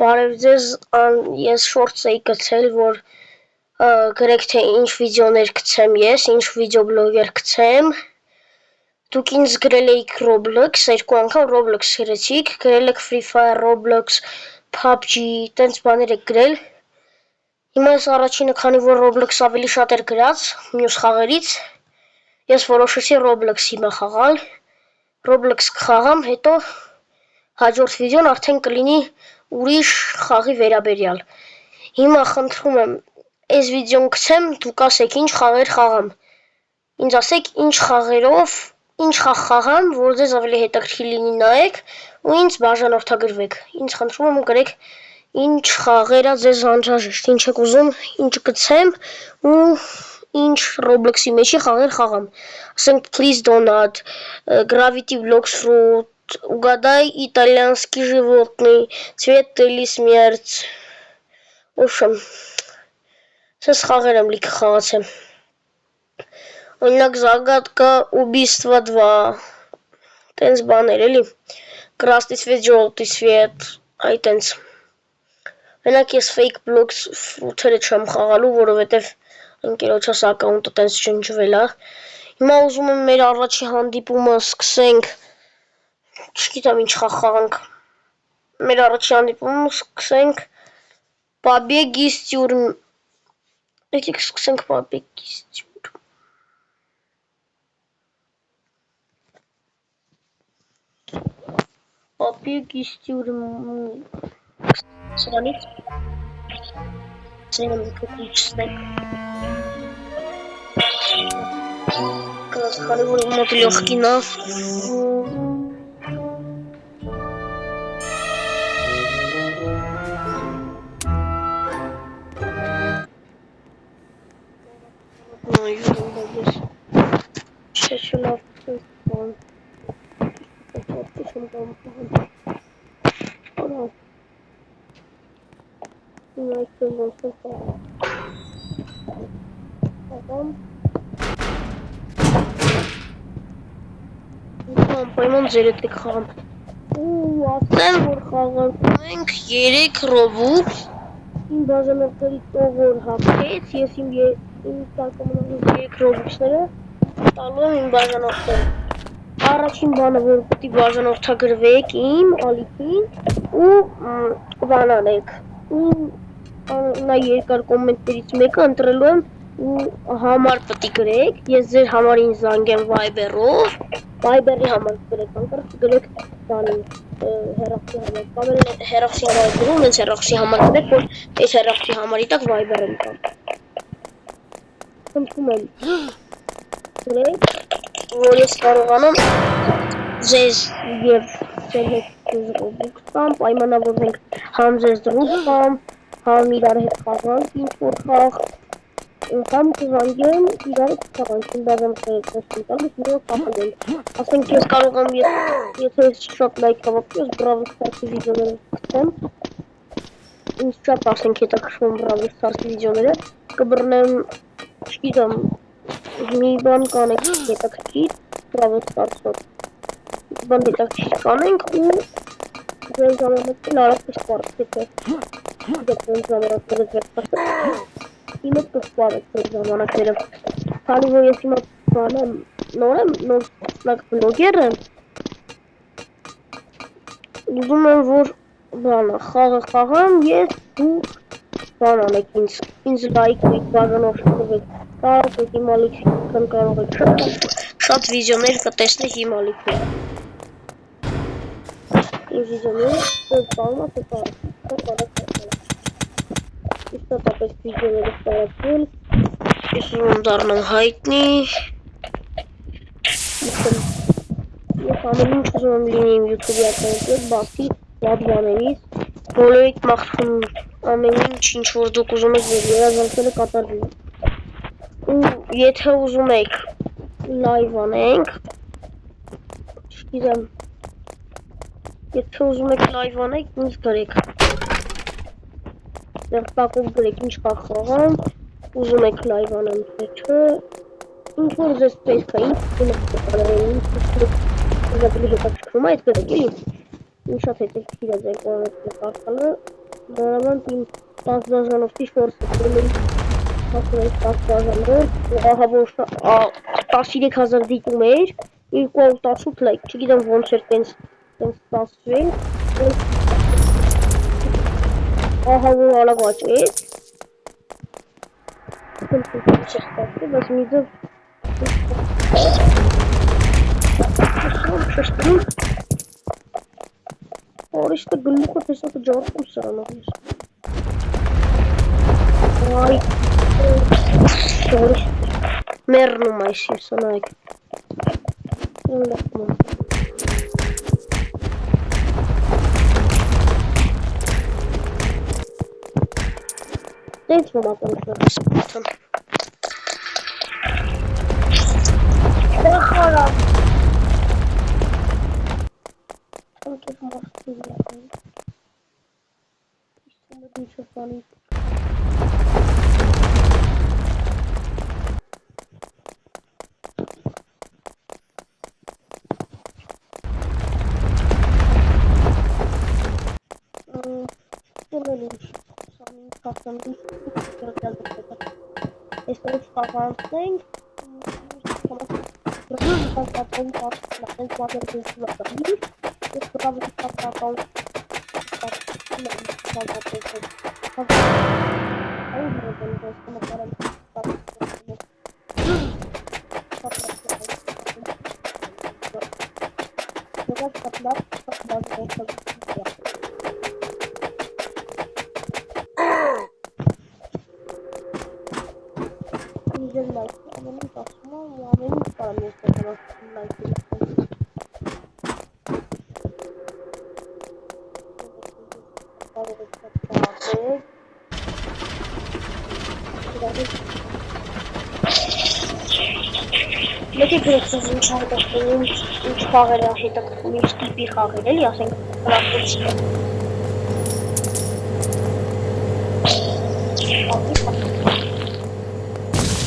Բարև ձեզ, ես շորտս էի գցել, որ գրեք թե ինչ վիդեոներ գցեմ ես, ինչ վիդեոբլոգեր գցեմ։ Դուք ինձ գրել էիք Roblox, երկու անգամ Roblox գրեցիք, գրել եք Free Fire, Roblox, PUBG, տենց բաներ եք գրել։ Հիմա ես առաջինը, քանի որ Roblox ավելի շատ էր գրած մյուս խաղերից, ես որոշեցի Roblox հիմա խաղալ։ Roblox կխաղամ, հետո հաջորդ վիդեոն արդեն կլինի ուրիշ խաղի վերաբերյալ։ Հիմա խնդրում եմ, այս վիդեոն գցեմ, դուք ասեք ինչ խաղեր խաղամ։ Ինձ ասեք ինչ խաղերով, ինչ խաղ խաղամ, որ ձեզ ավելի հետաքրքիր լինի նայեք ու ինձ բաժանորդագրվեք։ Ինձ խնդրում եմ գրեք ինչ խաղերա ձեզ անհրաժեշտ, ինչ եք ուզում, ինչ գցեմ ու ինչ Roblox-ի մեջի խաղեր խաղամ։ Ասենք Please Donut, Gravity Blocks Fruit, Угадай итальянские животные, цвет или смерть. В общем, с խաղերեմ լիքը խաղացեմ։ Օրինակ загадка убийства 2. Տենց բաներ էլի։ Красный цвет, желтый цвет, այ տենց։ Մենակ ես fake blocks fruit-երը չեմ խաղալու, որովհետև ընկերոջս ակաունտը տենց ջնջվել է։ Հիմա ուզում եմ մեր առաջի հանդիպումը սկսենք Չգիտեմ ինչ խաղ խաղանք։ Մեր առաջի հանդիպումը սկսենք Побеги из тюрьмы։ Եկեք սկսենք Побеги из тюрьмы։ Побеги из тюрьмы։ Սրանից ցերեմ կոչեցնենք։ Քանի որ մոտ լյոխքին է։ Պայման ձերդ եք խաղամ։ Ու ասեմ, որ խաղանք 3 Robux։ Իմ բաժանորդներից ով որ հաղթեց, ես իմ տակոմանալուց 3 Robux-ները տալու եմ իմ բաժանորդներին։ Առաջին բանը, որ պետք է բաժանորդագրվեք իմ ալիքին ու բանանեք։ Ու նա երկար կոմենտներից մեկը ընտրելու եմ ու համար պետք է գրեք։ Ես ձեր համարին զանգեմ Viber-ով։ Viber-ի համար գրեք, անկարգ գրեք բանի հեռախոսի համար։ Կամ հեռախոսի համար գրում, հենց հեռախոսի համար գրեք, որ այս հեռախոսի համարի տակ Viber-ը կա։ Խնդրում եմ գրեք, որ ես կարողանամ ձեզ եւ ձեր հետ Roblox տամ, պայմանավորվենք համ ձեզ դրուկ տամ, համ իրար հետ խաղանք ինչ-որ խաղ, համ կզանգեմ իրար հետ խաղանք, իմ բաժանորդներից տեսին տալիս իրով խաղանենք։ Ասենք ես կարող եմ, եթե շատ լայք հավաքվի, ես Brawl Stars-ի վիդեոները գցեմ, ինձ շատ ասենք հետաքրքրում Brawl Stars-ի վիդեոները, կբռնեմ, չգիտեմ, մի բան կանենք հետաքրքիր Brawl Stars-ով, բան հետաքրքիր կանենք ու ձեր ժամանակին արագ կսպարեք, եթե ձեր ժամանակները ձեր պաշտեք, իմը կսպարեք ձեր ժամանակները, քանի որ ես իմը բանեմ, նոր սնակ բլոգեր եմ, ուզում եմ, որ բանը խաղը խաղամ, ես դուք բան անեք ինձ լայք եք, բաժանորդագրվեք, կարող եք իմ ալիքին կարող եք շատ վիդեոներ կտեսնեք իմ ալիքին։ Իմ վիդեոները պարմատ է պարմատ։ Իստատապես վիդեոները պարատվել, ես ուզում դառնամ հայտնի։ Ես ամեն ինչ ուզում եմ լինի իմ YouTube-ի ակաունտից, բացի լավ բաներից, բոլորիդ մաղթում ամեն ինչ որ դուք ուզում եք և երազանքները կատարվի։ Ու եթե ուզում եք լայվ անենք, չգիտեմ, եթե ուզում եք լայվ անենք, ինձ գրեք։ Դեռ տակով գրեք ինչ խաղ խաղամ, ուզում եք լայվ անեմ, թե չէ, ինչ որ ձեզ պետք է, ինչ հետաքրքրում է, այդ գրեք էլի, ինչ շատ հետաքրքիր է ձեր կողմից կարդալը, Մանավանդ իմ 10 բաժանորդի շորսը դրել էի 10 բաժանորդ, ահա որ 13,000 դիտում էր, 218 լայք, չգիտեմ ոնց էր տենց ստացվել, ահա որ ալավ աճեց, բայց մի ձև Orista գլուխը տեսակը ջարդում սրանով Այ մեռնում այս ես սնայք Տենց რომ ակնուշները սպուտան Բախարա Անկև մարդու լապան Իստում է դու չպանի Este extravagant. Մեկ է գրեցին ինչ հայտակվում, ինչ խաղեր է հետակվում, ինչ տիպի խաղեր էլի, ասենք կրակոցի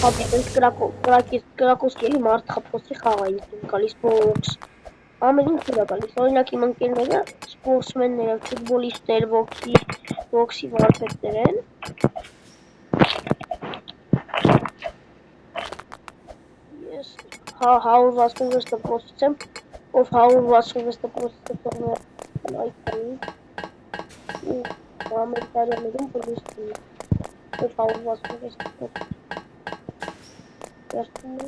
Հապիտենց կրակոսկի էլի մարդ խապոսի խաղա ինձ գալիս բոքս ամեն ինչ է գալիս, օրինակ իմ ընկերները սպորտսմեններ են, ֆուտբոլիստներ, բոքսի վարպետներ են Ես 166%-ից եմ, ով 166%-ից եմ լայքային ու ամերիկարյաններում բլուստին, ով 166%-ից Երդում է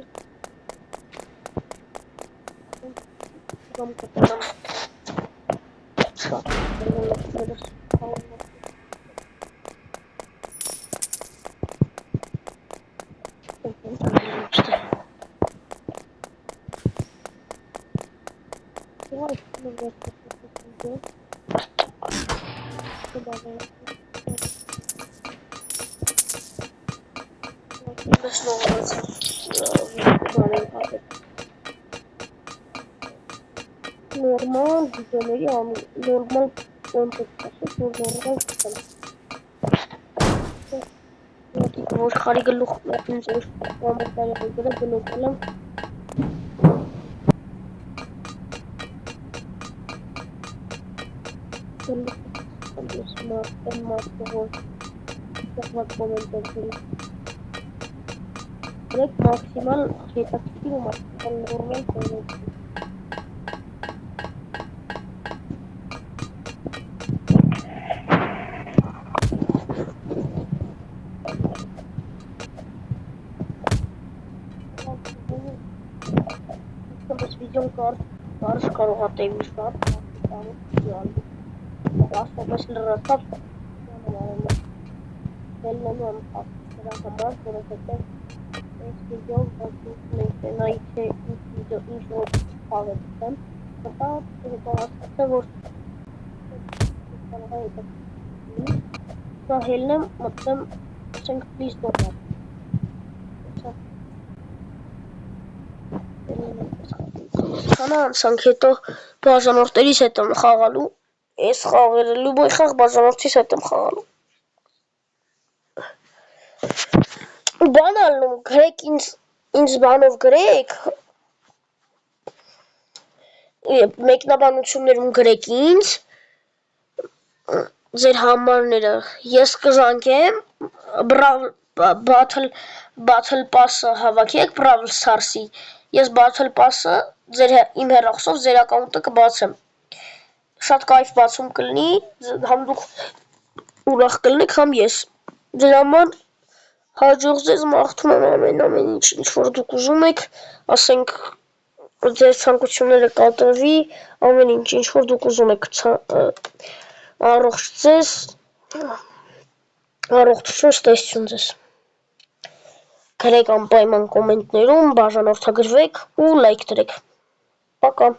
Կամ կտանամ Շատ ներս Normal videoları normal content asıl normal Որ խարի գլուխ ինձ որ կոմենտարի վրա գլուխել եմ Maksimal հետաքրքիր ու maksimal նորմալ կոնտենտ Видео карш կարող է տևի շատ Աստապես լրացավ Հելնելու եմ դրա համար, որովհետև այս վիդեոն մենք նայ թե ինչ որ խաղեր եմ Հետո հասկացա, որ կարող է հետաքրքիր հելնեմ, մտնեմ, ասենք please don't Անցանք հետո բաժանորդերիս հետ եմ խաղալու, ես խաղերը լուբոյ խաղ բաժանորդիս հետ եմ խաղալու Բան ալնում, գրեք ինձ բանով գրեք, մեկնաբանություններում գրեք ինձ, ձեր համարները։ Ես կզանգեմ Battle Pass-ը հավաքեք Brawl Stars-ի։ Ես Battle Pass-ը իմ հեռախոսով ձեր ակաունտը կբացեմ։ Շատ կայֆ բացում կլինի, համ դուք ուրախ կլինեք, համ ես։ Ձեր համար հաջող ձեզ մաղթում եմ ամեն ինչ որ դուք ուզում եք, ասենք ձեր ցանկությունները կատարվի, ամեն ինչ որ դուք ուզում եք առողջ ձեզ, առողջություն, ստեսություն ձեզ։ Գրեք անպայման կոմենտներում, բաժանորդագրվեք ու լայք դրեք։ Պակա։